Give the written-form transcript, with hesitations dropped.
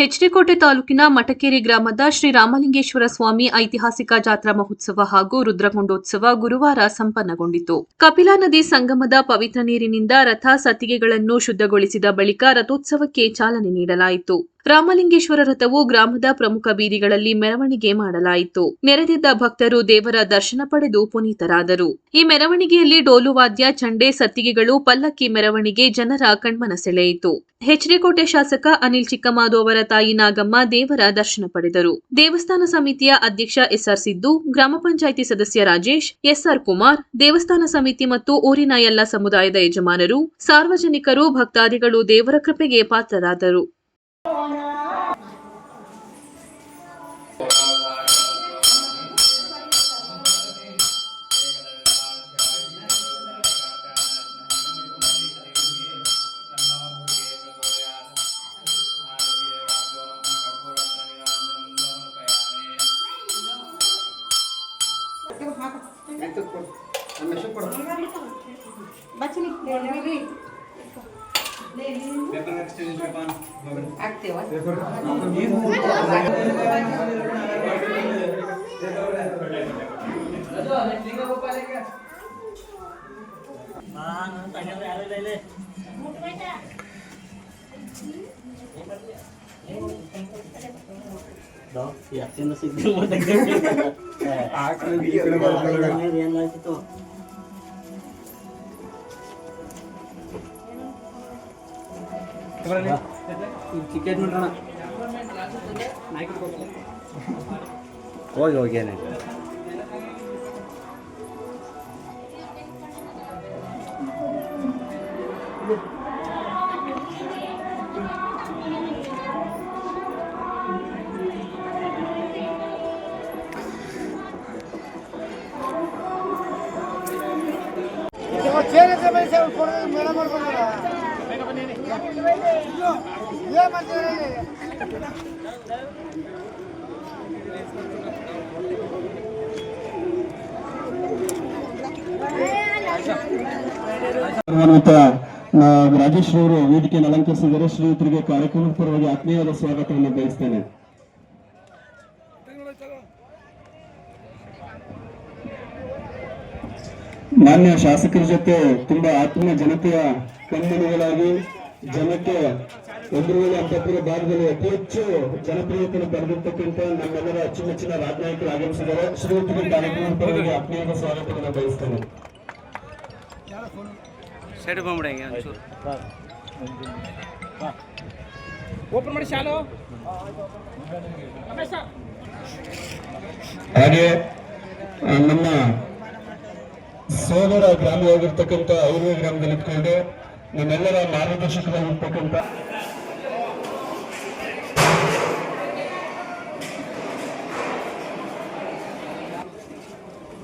ಹೆಚ್ಡಿಕೋಟೆ ತಾಲೂಕಿನ ಮಟಕೇರಿ ಗ್ರಾಮದ ಶ್ರೀ ರಾಮಲಿಂಗೇಶ್ವರ ಸ್ವಾಮಿ ಐತಿಹಾಸಿಕ ಜಾತ್ರಾ ಮಹೋತ್ಸವ ಹಾಗೂ ರುದ್ರಕೊಂಡೋತ್ಸವ ಗುರುವಾರ ಸಂಪನ್ನಗೊಂಡಿತು. ಕಪಿಲಾ ನದಿ ಸಂಗಮದ ಪವಿತ್ರ ನೀರಿನಿಂದ ರಥ ಸತ್ತಿಗೆಗಳನ್ನು ಶುದ್ಧಗೊಳಿಸಿದ ಬಳಿಕ ರಥೋತ್ಸವಕ್ಕೆ ಚಾಲನೆ ನೀಡಲಾಯಿತು. ರಾಮಲಿಂಗೇಶ್ವರ ರಥವು ಗ್ರಾಮದ ಪ್ರಮುಖ ಬೀದಿಗಳಲ್ಲಿ ಮೆರವಣಿಗೆ ಮಾಡಲಾಯಿತು. ನೆರೆದಿದ್ದ ಭಕ್ತರು ದೇವರ ದರ್ಶನ ಪಡೆದು ಪುನೀತರಾದರು. ಈ ಮೆರವಣಿಗೆಯಲ್ಲಿ ಡೋಲು ವಾದ್ಯ, ಚಂಡೆ, ಸತ್ತಿಗೆಗಳು, ಪಲ್ಲಕ್ಕಿ ಮೆರವಣಿಗೆ ಜನರ ಕಣ್ಮನ ಸೆಳೆಯಿತು. ಹೆಚ್ಡಿಕೋಟೆ ಶಾಸಕ ಅನಿಲ್ ಚಿಕ್ಕಮಾದು ಅವರ ತಾಯಿ ನಾಗಮ್ಮ ದೇವರ ದರ್ಶನ ಪಡೆದರು. ದೇವಸ್ಥಾನ ಸಮಿತಿಯ ಅಧ್ಯಕ್ಷ ಎಸ್ಆರ್ ಸಿದ್ದು, ಗ್ರಾಮ ಪಂಚಾಯಿತಿ ಸದಸ್ಯ ರಾಜೇಶ್, ಎಸ್ಆರ್ ಕುಮಾರ್, ದೇವಸ್ಥಾನ ಸಮಿತಿ ಮತ್ತು ಊರಿನ ಎಲ್ಲ ಸಮುದಾಯದ ಯಜಮಾನರು, ಸಾರ್ವಜನಿಕರು, ಭಕ್ತಾದಿಗಳು ದೇವರ ಕೃಪೆಗೆ ಪಾತ್ರರಾದರು. Yakin na siguro mo nagdami. Yan lang ito. Chicken mo na. ಹೋಗಿ ರಾಜೇಶ್ ಅವರು ವೇದಿಕೆಯನ್ನು ಅಲಂಕರಿಸಿದರೆ ಶ್ರೀಯುತರಿಗೆ ಕಾರ್ಯಕ್ರಮದ ಪರವಾಗಿ ಆತ್ಮೀಯವಾದ ಸ್ವಾಗತವನ್ನು ಬಯಸ್ತೇನೆ. ಮಾನ್ಯ ಶಾಸಕರ ಜೊತೆ ತುಂಬಾ ಆತ್ಮೀಯ ಜನತೆಯ ಕಣ್ಮಣಿಗಳಾಗಿ ಜನಕ್ಕೆ ಒಂದು ವೇಳೆ ಅಂತಪುರ ಭಾಗದಲ್ಲಿ ಅತಿ ಹೆಚ್ಚು ಜನಪ್ರಿಯತೆಯನ್ನು ಪಡೆದಿರ್ತಕ್ಕಂಥ ನಮ್ಮೆಲ್ಲರ ಅಚ್ಚುಮೆಚ್ಚಿನ ರಾಜನಾಯಕರು ಆಗಮಿಸಿದ್ದಾರೆ. ಶ್ರೀಯುತರಿಗೆ ಕಾರ್ಯಕ್ರಮದ ಪರವಾಗಿ ಆತ್ಮೀಯವಾದ ಸ್ವಾಗತವನ್ನು ಬಯಸ್ತೇನೆ. ಹಾಗೆ ನಮ್ಮ ಸೋದರ ಗ್ರಾಮವಾಗಿರ್ತಕ್ಕಂಥ ಔರ್ವ ಗ್ರಾಮದಲ್ಲಿ ಇಟ್ಕೊಂಡು ನಮ್ಮೆಲ್ಲರ ಮಾರ್ಗದರ್ಶಕರಾಗಿರ್ತಕ್ಕಂಥ